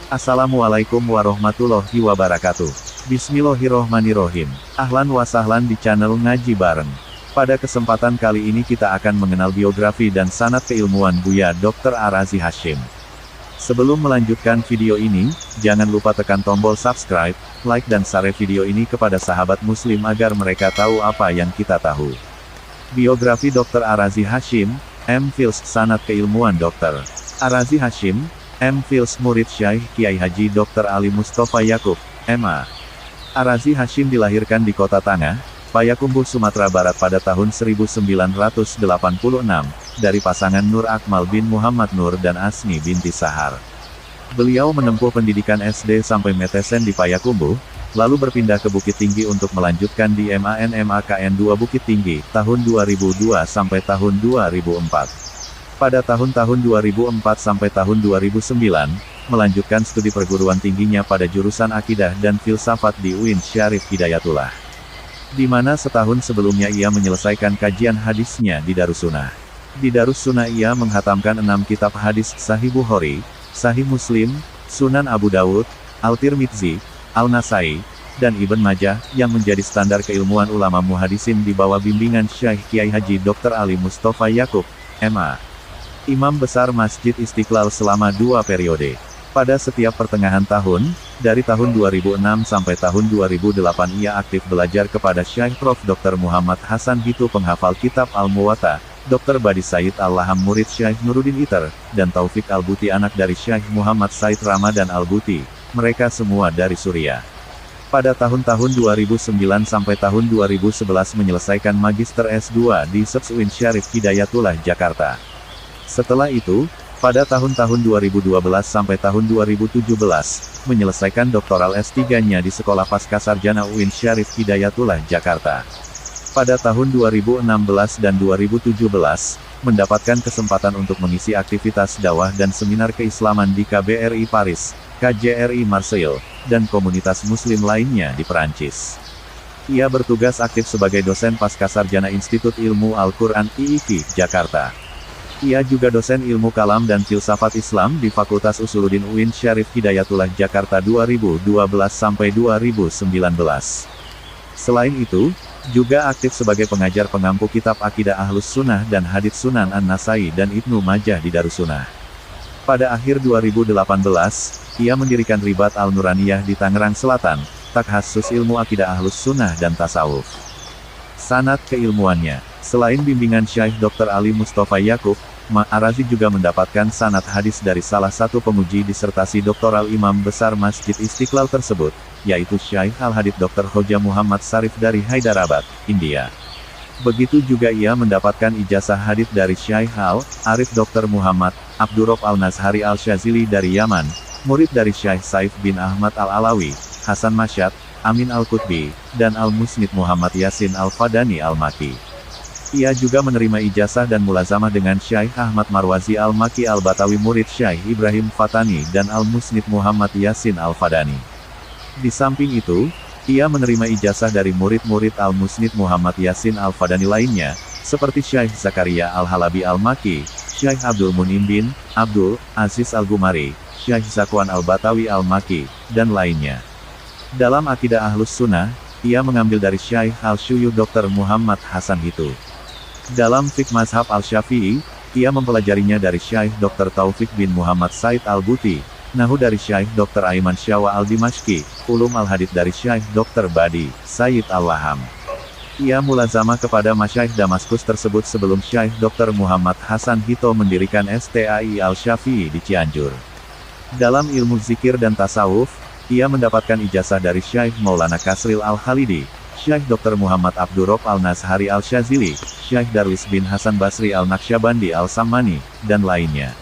Assalamualaikum warahmatullahi wabarakatuh. Bismillahirrohmanirrohim. Ahlan wa sahlan di channel Ngaji Bareng. Pada kesempatan kali ini kita akan mengenal biografi dan sanad keilmuan Buya Dr. Arazi Hasyim. Sebelum melanjutkan video ini, jangan lupa tekan tombol subscribe, like dan share video ini kepada sahabat muslim agar mereka tahu apa yang kita tahu. Biografi Dr. Arazi Hasyim, M.Phils. Sanad keilmuan Dr. Arazi Hasyim, M.Phils. Murid Syekh Kiai Haji Dr. Ali Mustafa Yakub, M.A. Arazi Hasyim dilahirkan di Kota Tangah, Payakumbuh, Sumatera Barat pada tahun 1986, dari pasangan Nur Akmal bin Muhammad Nur dan Asni binti Sahar. Beliau menempuh pendidikan SD sampai Metesen di Payakumbuh, lalu berpindah ke Bukit Tinggi untuk melanjutkan di MAN/MAKN 2 Bukit Tinggi, tahun 2002 sampai tahun 2004. Pada tahun-tahun 2004 sampai tahun 2009, melanjutkan studi perguruan tingginya pada jurusan Akidah dan Filsafat di UIN Syarif Hidayatullah. Di mana setahun sebelumnya ia menyelesaikan kajian hadisnya di Darussunnah. Di Darussunnah ia menghatamkan 6 kitab hadis Sahih Bukhari, Sahih Muslim, Sunan Abu Dawud, Al-Tirmidzi, Al-Nasai, dan Ibn Majah, yang menjadi standar keilmuan ulama muhadisin di bawah bimbingan Syekh Kiai Haji Dr. Ali Mustafa Yakub, M.A. Imam Besar Masjid Istiqlal selama 2 periode. Pada setiap pertengahan tahun, dari tahun 2006 sampai tahun 2008 ia aktif belajar kepada Syekh Prof. Dr. Muhammad Hasan Hitu penghafal kitab Al-Muwatta, Dr. Badi Said Al-Laham murid Syekh Nuruddin Iter, dan Taufik Al-Buti anak dari Syekh Muhammad Said Ramadan Al-Buti, mereka semua dari Suriah. Pada tahun-tahun 2009 sampai tahun 2011 menyelesaikan Magister S2 di SEPS UIN Syarif Hidayatullah Jakarta. Setelah itu, pada tahun-tahun 2012 sampai tahun 2017, menyelesaikan doktoral S3-nya di Sekolah Pascasarjana UIN Syarif Hidayatullah Jakarta. Pada tahun 2016 dan 2017, mendapatkan kesempatan untuk mengisi aktivitas dakwah dan seminar keislaman di KBRI Paris, KJRI Marseille, dan komunitas muslim lainnya di Perancis. Ia bertugas aktif sebagai dosen Pascasarjana Institut Ilmu Al-Quran IIQ, Jakarta. Ia juga dosen ilmu kalam dan filsafat Islam di Fakultas Usuluddin UIN Syarif Hidayatullah Jakarta 2012 sampai 2019. Selain itu, juga aktif sebagai pengajar pengampu kitab Akidah Ahlus Sunnah dan Hadits Sunan An-Nasai dan Ibnu Majah di Darussunnah. Pada akhir 2018, ia mendirikan Ribat Al-Nuraniyah di Tangerang Selatan, takhasus ilmu Akidah Ahlus Sunnah dan Tasawuf. Sanad keilmuannya. Selain bimbingan Syekh Dr. Ali Mustafa Yakub, Arazi juga mendapatkan sanad hadis dari salah satu penguji disertasi doktoral Imam Besar Masjid Istiqlal tersebut, yaitu Syekh Al-Hadith Dr. Hoja Muhammad Sarif dari Hyderabad, India. Begitu juga ia mendapatkan ijazah hadits dari Syekh Al-Arif Dr. Muhammad Abdurrab Al-Nazhari Al-Syazili dari Yaman, murid dari Syekh Saif bin Ahmad Al-Alawi, Hasan Masyad, Amin Al-Qutbi, dan Al-Musnid Muhammad Yasin Al-Fadani Al-Maki. Ia juga menerima ijazah dan mulazamah dengan Syekh Ahmad Marwazi Al-Maki Al-Batawi murid Syekh Ibrahim Fatani dan Al-Musnid Muhammad Yasin Al-Fadani. Di samping itu, ia menerima ijazah dari murid-murid Al-Musnid Muhammad Yasin Al-Fadani lainnya, seperti Syekh Zakaria Al-Halabi Al-Maki, Syekh Abdul Munim bin Abdul Aziz Al-Gumari, Syekh Zakwan Al-Batawi Al-Maki, dan lainnya. Dalam akidah Ahlus Sunnah, ia mengambil dari Syekh Al-Syuyukh Dr. Muhammad Hasan Hitu. Dalam fiqh mazhab Al-Syafi'i, ia mempelajarinya dari Syekh Dr. Taufik bin Muhammad Said Al-Buti, Nahu dari Syekh Dr. Aiman Syawa Al-Dimashqi, Ulum Al-Hadith dari Syekh Dr. Badi Said Al-Laham. Ia mulazamah kepada masyayikh Damaskus tersebut sebelum Syekh Dr. Muhammad Hasan Hito mendirikan STAI Al-Syafi'i di Cianjur. Dalam ilmu zikir dan tasawuf, ia mendapatkan ijazah dari Syekh Maulana Kasril Al-Khalidi, Syekh Dr. Muhammad Abdurrab Al-Nazhari Al-Syazili, Syekh Darwis bin Hasan Basri Al-Naqsyabandi Al-Sammani, dan lainnya.